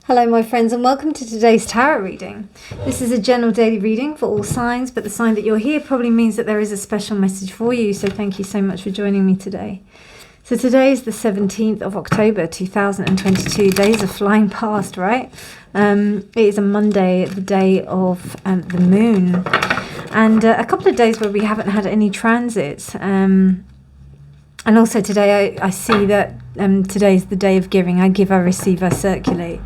Hello my friends and welcome to today's tarot reading. This is a general daily reading for all signs, but the sign that you're here probably means that there is a special message for you, so thank you so much for joining me today. So today is the 17th of October 2022. Days are flying past, right? It is a Monday, the day of the moon, and a couple of days where we haven't had any transits. And also today I see that today is the day of giving. I give, I receive, I circulate.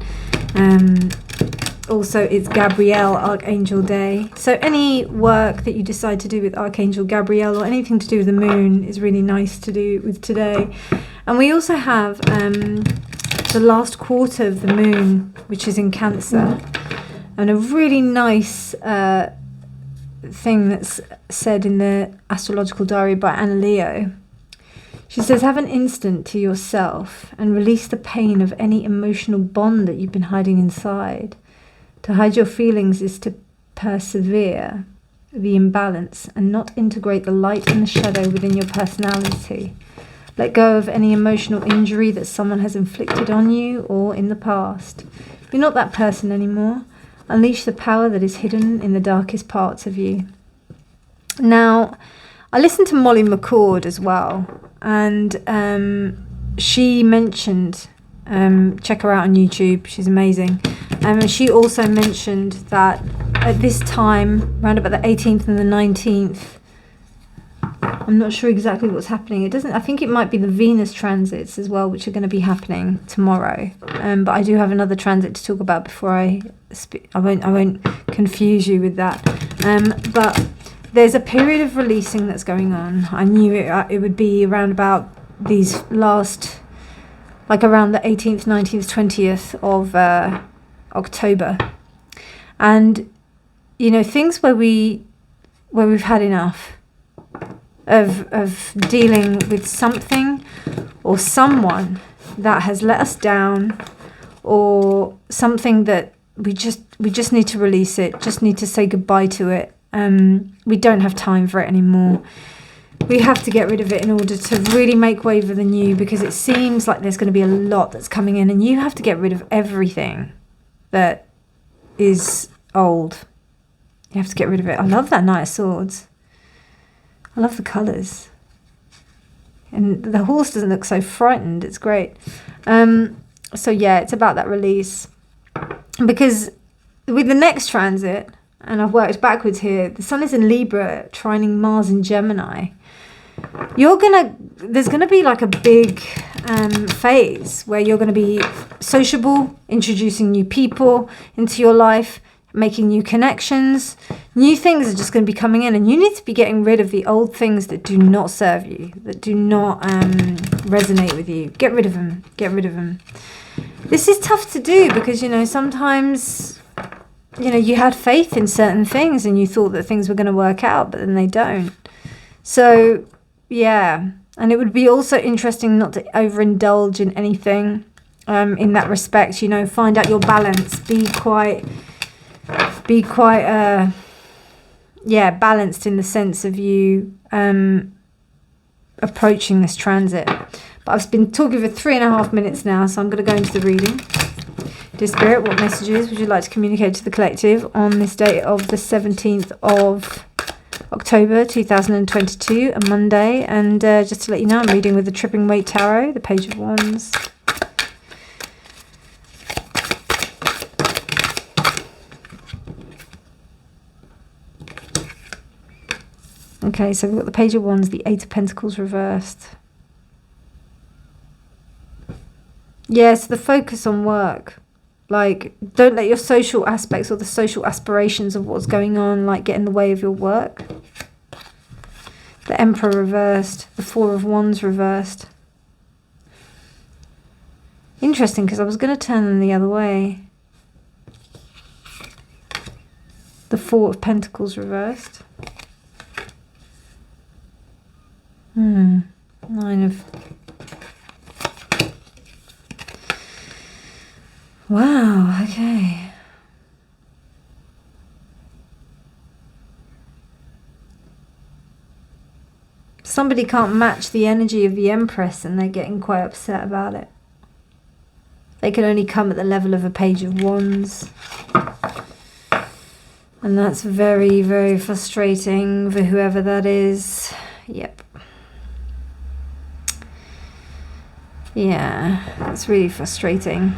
Also it's Gabrielle, Archangel Day. So any work that you decide to do with Archangel Gabrielle or anything to do with the moon is really nice to do with today. And we also have the last quarter of the moon, which is in Cancer. And a really nice thing that's said in the astrological diary by Anna Leo. She says, have an instant to yourself and release the pain of any emotional bond that you've been hiding inside. To hide your feelings is to persevere the imbalance and not integrate the light and the shadow within your personality. Let go of any emotional injury that someone has inflicted on you or in the past. You're not that person anymore. Unleash the power that is hidden in the darkest parts of you. Now, I listened to Molly McCord as well, and she mentioned, check her out on YouTube, she's amazing. And she also mentioned that at this time, around about the 18th and the 19th, I'm not sure exactly what's happening. I think it might be the Venus transits as well, which are going to be happening tomorrow. But I do have another transit to talk about before I speak. I won't confuse you with that. But there's a period of releasing that's going on. I knew it would be around about these last, like around the 18th, 19th, 20th of October. And, you know, things where we've had enough of dealing with something or someone that has let us down, or something that we just need to release it, just need to say goodbye to it. We don't have time for it anymore. We have to get rid of it in order to really make way for the new, because it seems like there's going to be a lot that's coming in, and you have to get rid of everything that is old. You have to get rid of it. I love that Knight of Swords. I love the colours. And the horse doesn't look so frightened. It's great. So yeah, it's about that release. Because with the next transit, and I've worked backwards here, the sun is in Libra, trining Mars in Gemini. There's gonna be like a big phase where you're gonna be sociable, introducing new people into your life, making new connections. New things are just going to be coming in, and you need to be getting rid of the old things that do not serve you, that do not resonate with you. Get rid of them. Get rid of them. This is tough to do because, you know, sometimes, you know, you had faith in certain things and you thought that things were going to work out, but then they don't. So, yeah. And it would be also interesting not to overindulge in anything in that respect. You know, find out your balance. Be quite balanced in the sense of you approaching this transit. But I've been talking for 3.5 minutes now, so I'm going to go into the reading. Dear Spirit, what messages would you like to communicate to the collective on this day of the 17th of October 2022, a Monday? And just to let you know, I'm reading with the Tripping Weight Tarot, the Page of Wands. Okay, so we've got the Page of Wands, the Eight of Pentacles reversed. Yes, the focus on work. Like, don't let your social aspects or the social aspirations of what's going on, like, get in the way of your work. The Emperor reversed. The Four of Wands reversed. Interesting, because I was going to turn them the other way. The Four of Pentacles reversed. Nine of... Wow, okay. Somebody can't match the energy of the Empress and they're getting quite upset about it. They can only come at the level of a Page of Wands. And that's very, very frustrating for whoever that is. Yep. Yeah, it's really frustrating.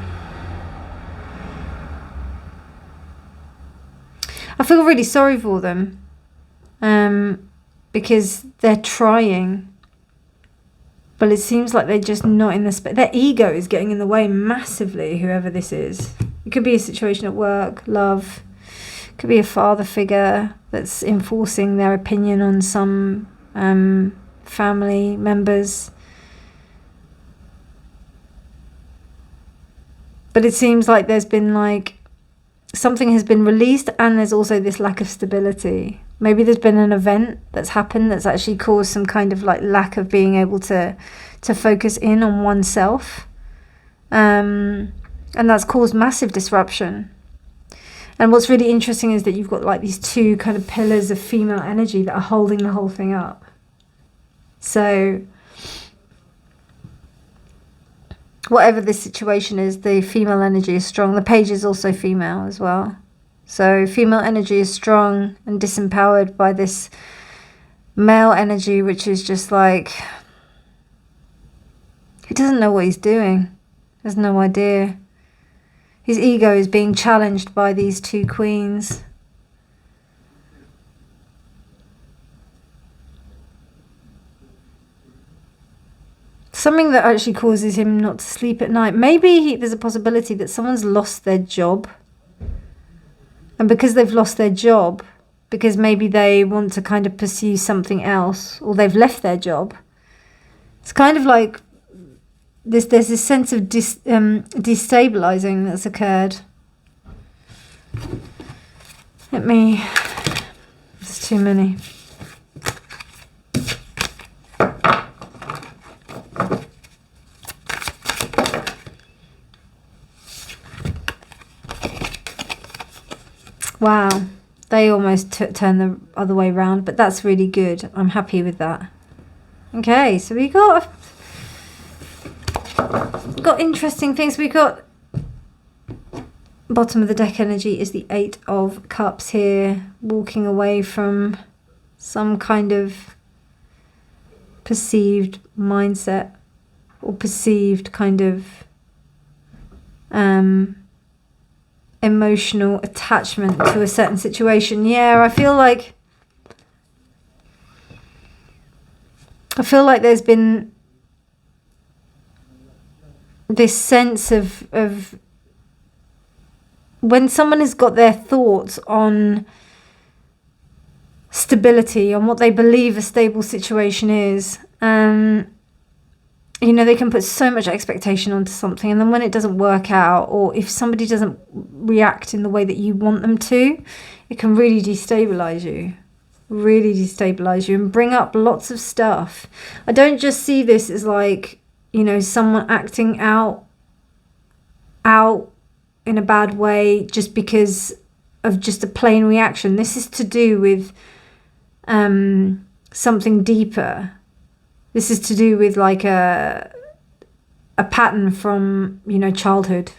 I feel really sorry for them. Because they're trying. But it seems like they're just not in the space. Their ego is getting in the way massively, whoever this is. It could be a situation at work, love. It could be a father figure that's enforcing their opinion on some family members. But it seems like there's been like something has been released, and there's also this lack of stability. Maybe there's been an event that's happened that's actually caused some kind of like lack of being able to focus in on oneself. And that's caused massive disruption. And what's really interesting is that you've got like these two kind of pillars of female energy that are holding the whole thing up. So whatever this situation is, the female energy is strong. The Page is also female as well. So female energy is strong and disempowered by this male energy, which is just like, he doesn't know what he's doing. Has no idea. His ego is being challenged by these two queens. Something that actually causes him not to sleep at night. Maybe there's a possibility that someone's lost their job. And because they've lost their job, because maybe they want to kind of pursue something else, or they've left their job, it's kind of like there's this sense of destabilizing that's occurred. There's too many. Wow, they almost turned the other way around, but that's really good. I'm happy with that. Okay, so we got interesting things. We got bottom of the deck energy is the 8 of Cups here, walking away from some kind of perceived mindset or perceived kind of emotional attachment to a certain situation. Yeah, I feel like there's been this sense of when someone has got their thoughts on stability, on what they believe a stable situation is, you know, they can put so much expectation onto something, and then when it doesn't work out, or if somebody doesn't react in the way that you want them to, it can really destabilize you. And bring up lots of stuff. I don't just see this as like, you know, someone acting out in a bad way just because of just a plain reaction. This is to do with something deeper. This is to do with like a pattern from, you know, childhood.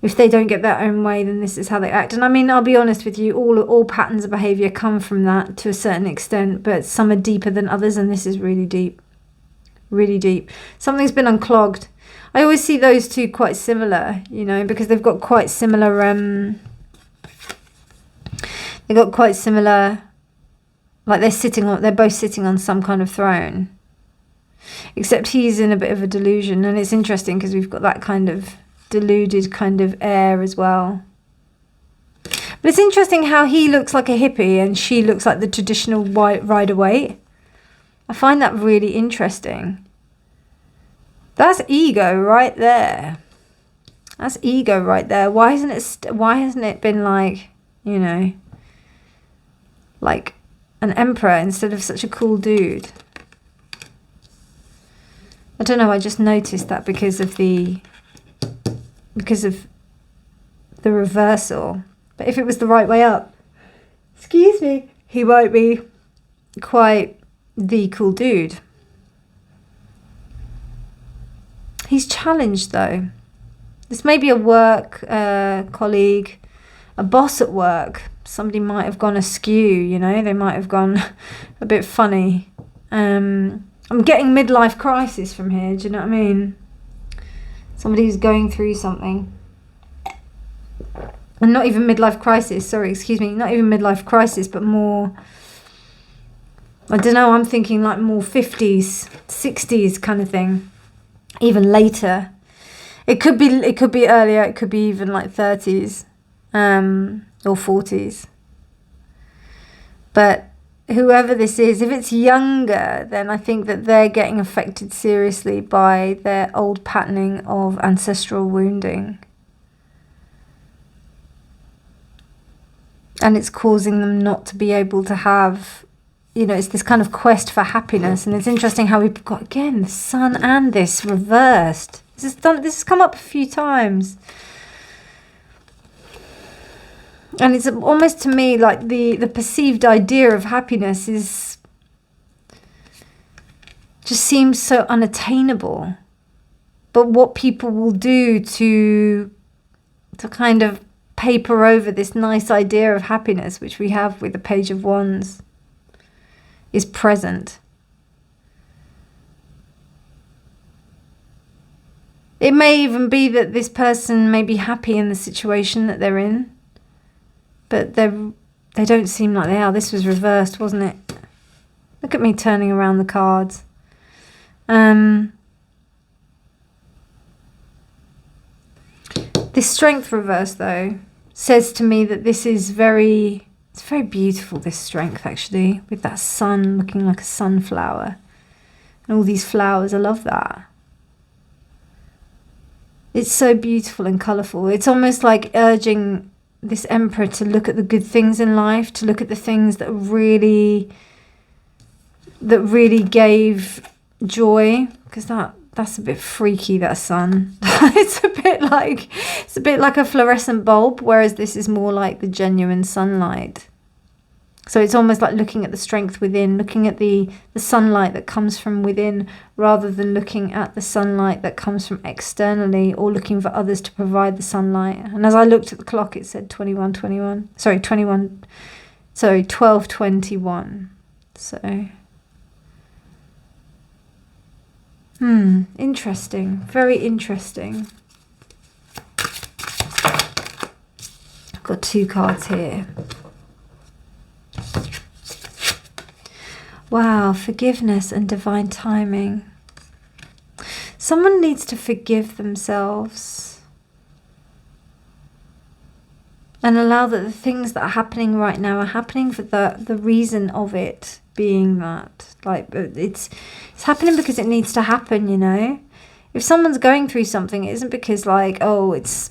If they don't get their own way, then this is how they act. And I mean, I'll be honest with you, all patterns of behaviour come from that to a certain extent, but some are deeper than others, and this is really deep. Really deep. Something's been unclogged. I always see those two quite similar, you know, because they've got quite similar like they're both sitting on some kind of throne, except he's in a bit of a delusion. And it's interesting because we've got that kind of deluded kind of air as well. But it's interesting how he looks like a hippie and she looks like the traditional white Rider-Waite. I find that really interesting. That's ego right there. That's ego right there. Why hasn't it been like, you know, like an emperor instead of such a cool dude? I don't know, I just noticed that because of the reversal. But if it was the right way up, excuse me, he might be quite the cool dude. He's challenged though. This may be a work colleague, a boss at work. Somebody might have gone askew, you know, they might have gone a bit funny. I'm getting midlife crisis from here, do you know what I mean? Somebody who's going through something. And not even midlife crisis, sorry, excuse me, not even midlife crisis, but more, I don't know, I'm thinking like more 50s, 60s kind of thing, even later. It could be earlier, it could be even like 30s or 40s. But whoever this is, if it's younger, then I think that they're getting affected seriously by their old patterning of ancestral wounding. And it's causing them not to be able to have, you know, it's this kind of quest for happiness. And it's interesting how we've got, again, the sun and this reversed. This has come up a few times. And it's almost to me like the perceived idea of happiness is just seems so unattainable. But what people will do to kind of paper over this nice idea of happiness, which we have with the Page of Wands, is present. It may even be that this person may be happy in the situation that they're in, but they don't seem like they are. This was reversed, wasn't it? Look at me turning around the cards. This Strength reverse, though, says to me that this is it's very beautiful, this Strength, actually, with that sun looking like a sunflower. And all these flowers, I love that. It's so beautiful and colourful. It's almost like urging this Emperor to look at the good things in life, to look at the things that really gave joy, because that's a bit freaky, that sun. It's a bit like a fluorescent bulb, whereas this is more like the genuine sunlight. So it's almost like looking at the strength within, looking at the sunlight that comes from within, rather than looking at the sunlight that comes from externally, or looking for others to provide the sunlight. And as I looked at the clock, it said 12:21. So interesting, very interesting. I've got 2 cards here. Wow, forgiveness and divine timing. Someone needs to forgive themselves and allow that the things that are happening right now are happening for the reason of it being that. Like, it's happening because it needs to happen, you know? If someone's going through something, it isn't because, like, oh, it's...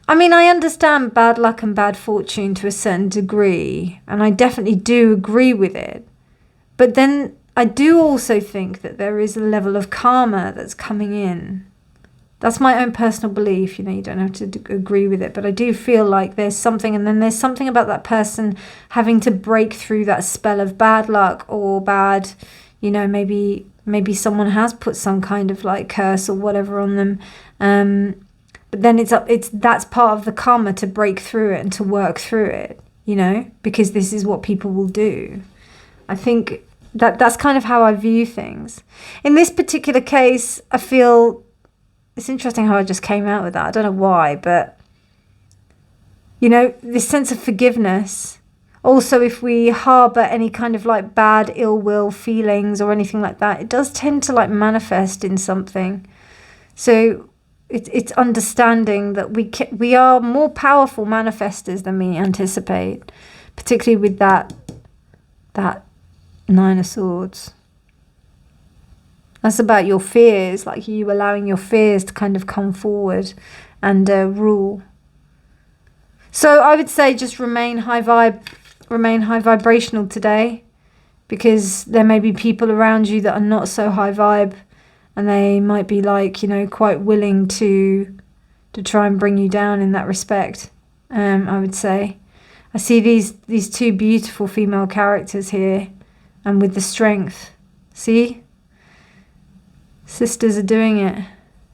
I mean, I understand bad luck and bad fortune to a certain degree, and I definitely do agree with it. But then I do also think that there is a level of karma that's coming in. That's my own personal belief, you know, you don't have to agree with it, but I do feel like there's something, and then there's something about that person having to break through that spell of bad luck or bad, you know, maybe someone has put some kind of like curse or whatever on them. But then that's part of the karma to break through it and to work through it, you know, because this is what people will do. I think that's kind of how I view things. In this particular case, I feel it's interesting how I just came out with that. I don't know why, but, you know, this sense of forgiveness. Also, if we harbour any kind of like bad ill will feelings or anything like that, it does tend to like manifest in something. So it's understanding that we are more powerful manifestors than we anticipate, particularly with that 9 of Swords. That's about your fears, like you allowing your fears to kind of come forward and rule. So I would say just remain high vibrational today, because there may be people around you that are not so high vibe, and they might be like, you know, quite willing to try and bring you down in that respect. I would say I see these 2 beautiful female characters here, and with the strength, see, sisters are doing it.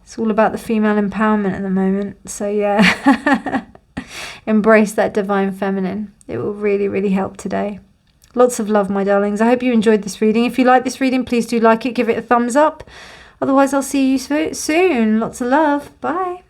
It's all about the female empowerment at the moment. So yeah, embrace that divine feminine. It will really, really help today. Lots of love, my darlings. I hope you enjoyed this reading. If you like this reading, please do like it. Give it a thumbs up. Otherwise, I'll see you soon. Lots of love. Bye.